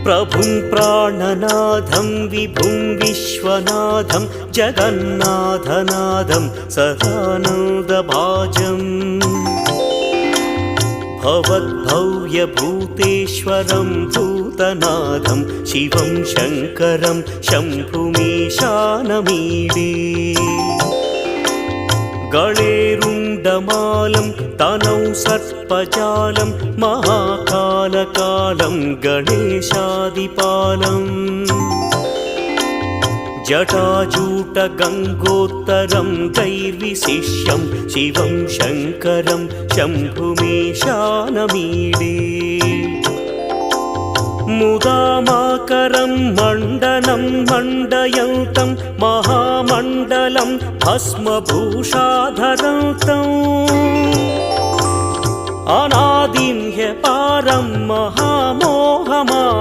प्रभुं प्राणनाथं विभुं विश्वनाथं जगन्नाथनाथं सदानन्दभाजम् भवद्भव्यभूतेश्वरं भूतनाथं शिवं शङ्करं शम्भुमीशानमीडे गळेरुण्डमालं तनौ सर्पजालं महाकालकालं गणेशादिपालम् जटाजूटगङ्गोत्तरं गैर्विशिष्यं शिवं शङ्करं शम्भुमीशानमीडे मुदामाकरं मण्डनं मण्डयन्तं महामण्डलं भस्मभूषाधरन्तम् अनादिं ह्यपारं महामोहमारं